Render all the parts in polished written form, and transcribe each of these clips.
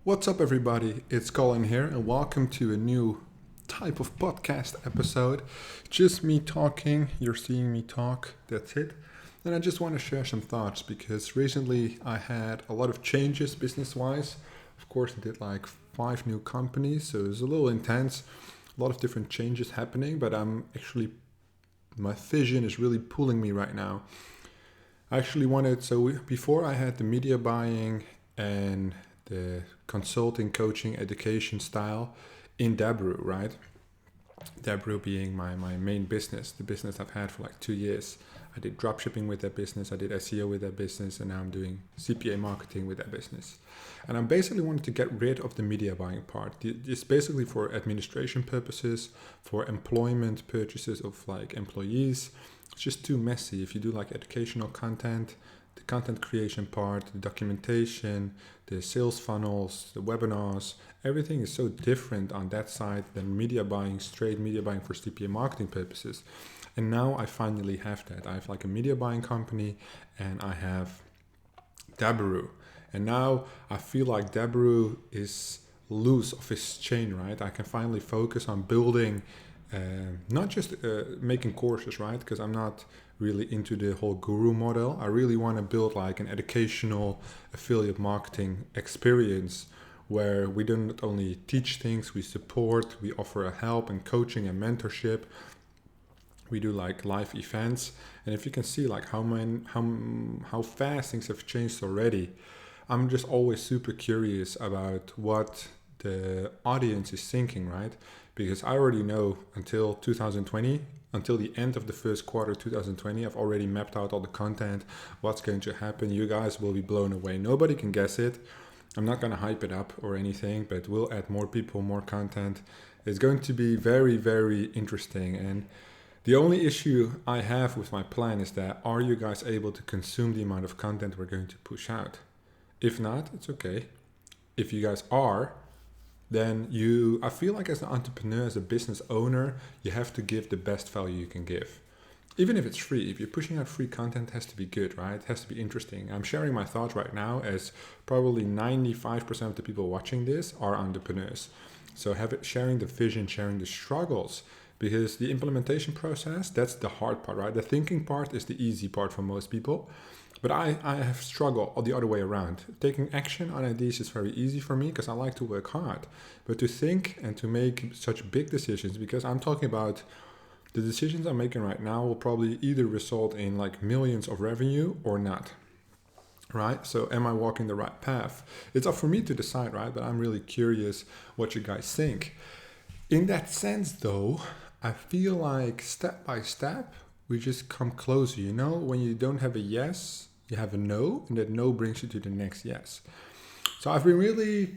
What's up, everybody? It's Colin here, and welcome to a new type of podcast episode. Just me talking, you're seeing me talk, that's it. And I just want to share some thoughts because recently I had a lot of changes business wise. Of course, I did like 5 new companies, so it was a little intense, a lot of different changes happening, but my vision is really pulling me right now. I actually before I had the media buying and the consulting, coaching, education style in Deberooh, right? Deberooh being my main business, the business I've had for like 2 years. I did dropshipping with that business, I did SEO with that business, and now I'm doing CPA marketing with that business. And I basically wanted to get rid of the media buying part. It's basically for administration purposes, for employment purchases of like employees. It's just too messy. If you do like educational content, the content creation part, the documentation, the sales funnels, the webinars, everything is so different on that side than straight media buying for CPA marketing purposes. And now I finally have that. I have like a media buying company and I have Deberooh. And now I feel like Deberooh is loose of his chain, right? I can finally focus on building, not just making courses, right? Because I'm not really into the whole guru model. I really want to build like an educational affiliate marketing experience where we don't not only teach things, we support, we offer a help and coaching and mentorship. We do like live events, and if you can see like how fast things have changed already, I'm just always super curious about what the audience is thinking, right? Because I already know until the end of the first quarter 2020, I've already mapped out all the content, what's going to happen. You guys will be blown away. Nobody can guess it. I'm not going to hype it up or anything, but we'll add more people, more content. It's going to be very, very interesting. And the only issue I have with my plan is that are you guys able to consume the amount of content we're going to push out? If not, it's okay. If you guys are, then I feel like as an entrepreneur, as a business owner, you have to give the best value you can give. Even if it's free, if you're pushing out free content, it has to be good, right? It has to be interesting. I'm sharing my thoughts right now as probably 95% of the people watching this are entrepreneurs. So sharing the vision, sharing the struggles, because the implementation process, that's the hard part, right? The thinking part is the easy part for most people. But I have struggled the other way around. Taking action on ideas is very easy for me because I like to work hard. But to think and to make such big decisions, because I'm talking about the decisions I'm making right now will probably either result in like millions of revenue or not. Right? So am I walking the right path? It's up for me to decide, right? But I'm really curious what you guys think. In that sense, though, I feel like step by step, we just come closer. You know, when you don't have a yes, you have a no, and that no brings you to the next yes. So I've been really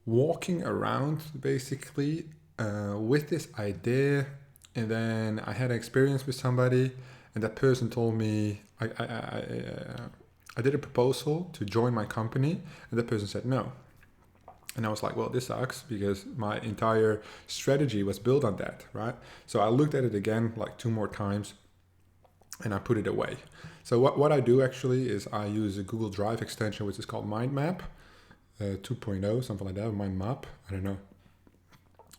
walking around basically with this idea, and then I had an experience with somebody, and that person told me I did a proposal to join my company, and that person said no. And I was like, well, this sucks because my entire strategy was built on that, right? So I looked at it again like 2 more times and I put it away. So what I do actually is I use a Google Drive extension, which is called Mind Map 2.0, something like that, Mind Map, I don't know.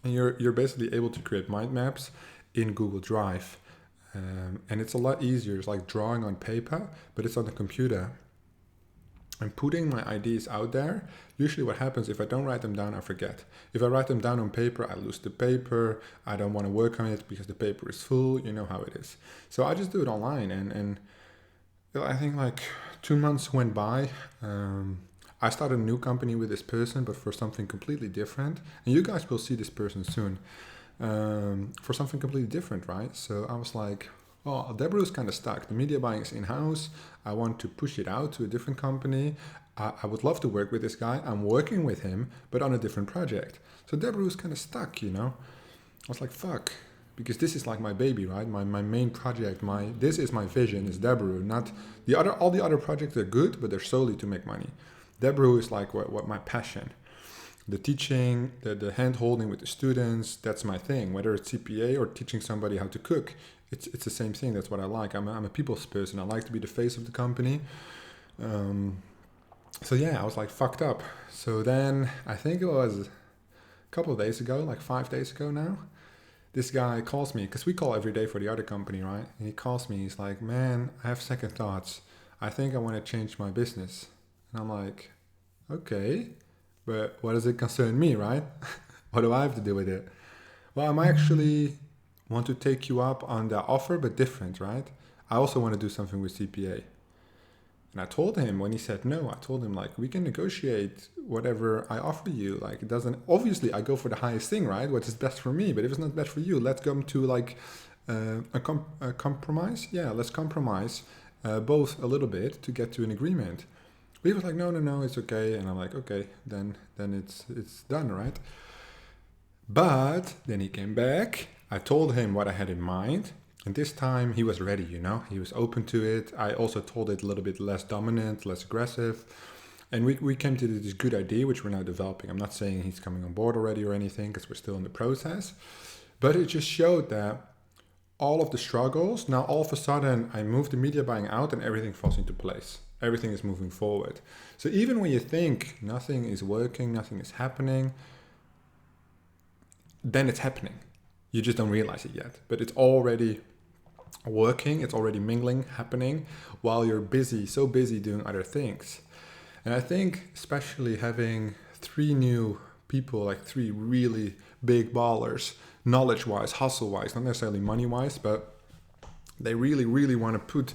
And you're basically able to create mind maps in Google Drive. And it's a lot easier. It's like drawing on paper, but it's on the computer. And putting my ideas out there, usually what happens if I don't write them down, I forget. If I write them down on paper, I lose the paper. I don't want to work on it because the paper is full. You know how it is. So I just do it online. And I think like 2 months went by. I started a new company with this person, but for something completely different. And you guys will see this person soon. For something completely different, right? So I was like, well, Deberooh is kind of stuck. The media buying is in-house. I want to push it out to a different company. I would love to work with this guy. I'm working with him, but on a different project. So Deberooh is kind of stuck, you know. I was like, fuck, because this is like my baby, right? My main project. This is my vision. Is Deberooh, not the other. All the other projects are good, but they're solely to make money. Deberooh is like what my passion. The teaching, the hand holding with the students, that's my thing. Whether it's CPA or teaching somebody how to cook, it's the same thing. That's what I like. I'm a people's person. I like to be the face of the company. So yeah, I was like fucked up. So then I think it was a couple of days ago, like 5 days ago now, this guy calls me because we call every day for the other company, right? And he calls me. He's like, "Man, I have second thoughts. I think I want to change my business." And I'm like, "Okay, but what does it concern me, right? What do I have to do with it?" Well, I'm actually want to take you up on the offer, but different, right? I also want to do something with CPA. And I told him when he said no, I told him like we can negotiate whatever I offer you. Like it doesn't obviously I go for the highest thing, right? What is best for me. But if it's not best for you, let's come to like a compromise. Yeah, let's compromise both a little bit to get to an agreement. But he was like, no, it's okay. And I'm like, okay, then it's done, right? But then he came back. I told him what I had in mind. And this time he was ready, you know, he was open to it. I also told it a little bit less dominant, less aggressive. And we came to this good idea, which we're now developing. I'm not saying he's coming on board already or anything, because we're still in the process. But it just showed that all of the struggles, now all of a sudden I moved the media buying out and everything falls into place. Everything is moving forward. So even when you think nothing is working, nothing is happening, then it's happening. You just don't realize it yet. But it's already working, it's already mingling, happening while you're busy, so busy doing other things. And I think especially having 3 new people, like 3 really big ballers, knowledge-wise, hustle-wise, not necessarily money-wise, but they really, really want to put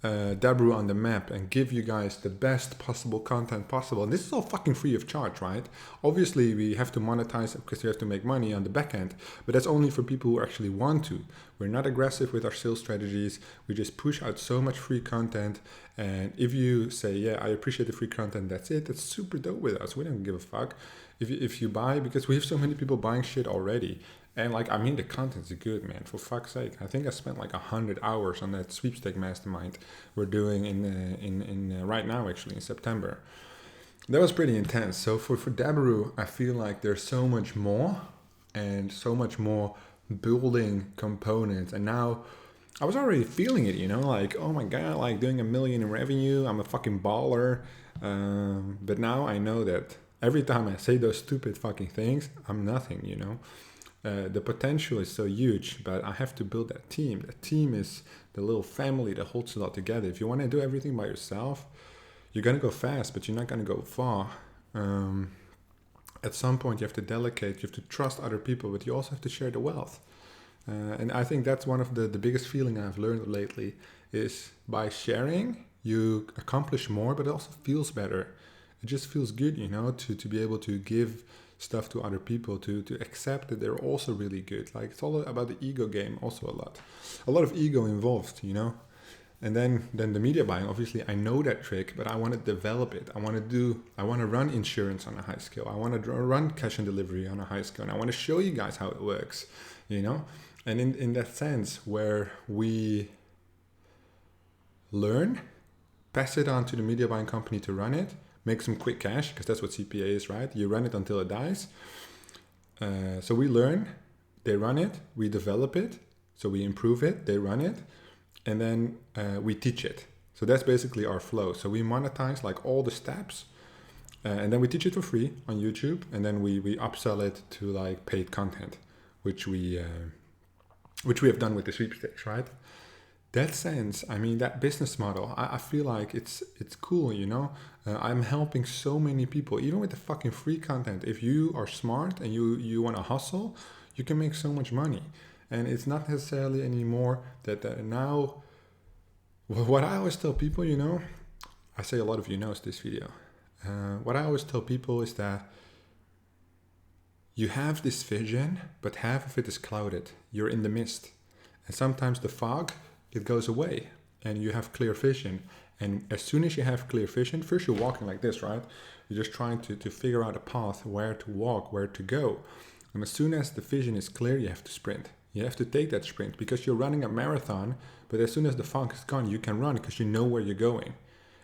Deberooh on the map and give you guys the best possible content possible. And this is all fucking free of charge, right? Obviously, we have to monetize it because we have to make money on the back end, but that's only for people who actually want to. We're not aggressive with our sales strategies. We just push out so much free content. And if you say, yeah, I appreciate the free content, that's it. That's super dope with us. We don't give a fuck. If you buy, because we have so many people buying shit already. And like, I mean, the content's good, man. For fuck's sake, I think I spent like 100 hours on that sweepstake mastermind we're doing in right now, actually in September. That was pretty intense. So for Deberooh, I feel like there's so much more and so much more building components. And now I was already feeling it, you know, like, oh my god, like doing $1 million in revenue, I'm a fucking baller. But now I know that every time I say those stupid fucking things, I'm nothing, you know. The potential is so huge, but I have to build that team. That team is the little family that holds it all together. If you want to do everything by yourself, you're going to go fast, but you're not going to go far. At some point, you have to delegate, you have to trust other people, but you also have to share the wealth. And I think that's one of the biggest feeling I've learned lately is by sharing, you accomplish more, but it also feels better. It just feels good, you know, to be able to give stuff to other people, to accept that they're also really good. Like it's all about the ego game also a lot of ego involved, you know. And then the media buying, obviously I know that trick, but I want to develop it. I want to run insurance on a high scale. I want to run cash and delivery on a high scale, and I want to show you guys how it works, you know. And in that sense where we learn, pass it on to the media buying company to run it, make some quick cash, because that's what CPA is, right? You run it until it dies. So we learn, they run it, we develop it, so we improve it, they run it, and then we teach it. So that's basically our flow. So we monetize like all the steps, and then we teach it for free on YouTube, and then we upsell it to like paid content, which we have done with the sweepstakes, right? That sense, I mean, that business model, I feel like it's cool, you know. I'm helping so many people, even with the fucking free content. If you are smart and you want to hustle, you can make so much money. And it's not necessarily anymore that now, what I always tell people, you know, I say a lot of you knows this video. What I always tell people is that you have this vision, but half of it is clouded. You're in the mist. And sometimes the fog, it goes away and you have clear vision. And as soon as you have clear vision, first you're walking like this, right? You're just trying to figure out a path, where to walk, where to go. And as soon as the vision is clear, you have to sprint. You have to take that sprint because you're running a marathon, but as soon as the fog is gone, you can run because you know where you're going.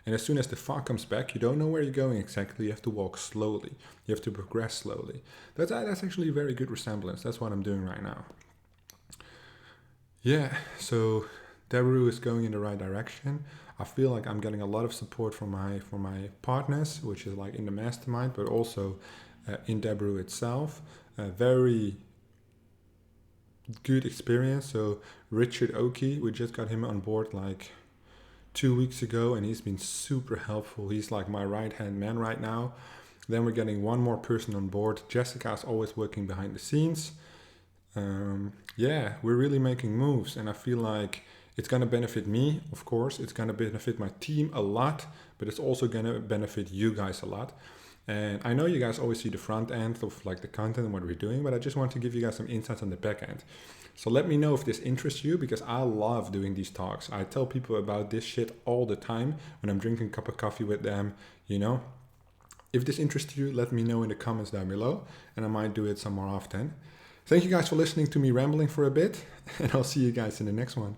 And as soon as the fog comes back, you don't know where you're going exactly. You have to walk slowly. You have to progress slowly. That's actually a very good resemblance. That's what I'm doing right now. Yeah, so Deberooh is going in the right direction. I feel like I'm getting a lot of support from my partners, which is like in the mastermind, but also in Deberooh itself. Very good experience. So Richard Oakey, we just got him on board like 2 weeks ago, and he's been super helpful. He's like my right hand man right now. Then we're getting one more person on board. Jessica's always working behind the scenes. Yeah, we're really making moves, and I feel like it's going to benefit me, of course. It's going to benefit my team a lot, but it's also going to benefit you guys a lot. And I know you guys always see the front end of like the content and what we're doing, but I just want to give you guys some insights on the back end. So let me know if this interests you, because I love doing these talks. I tell people about this shit all the time when I'm drinking a cup of coffee with them, you know. If this interests you, let me know in the comments down below, and I might do it some more often. Thank you guys for listening to me rambling for a bit, and I'll see you guys in the next one.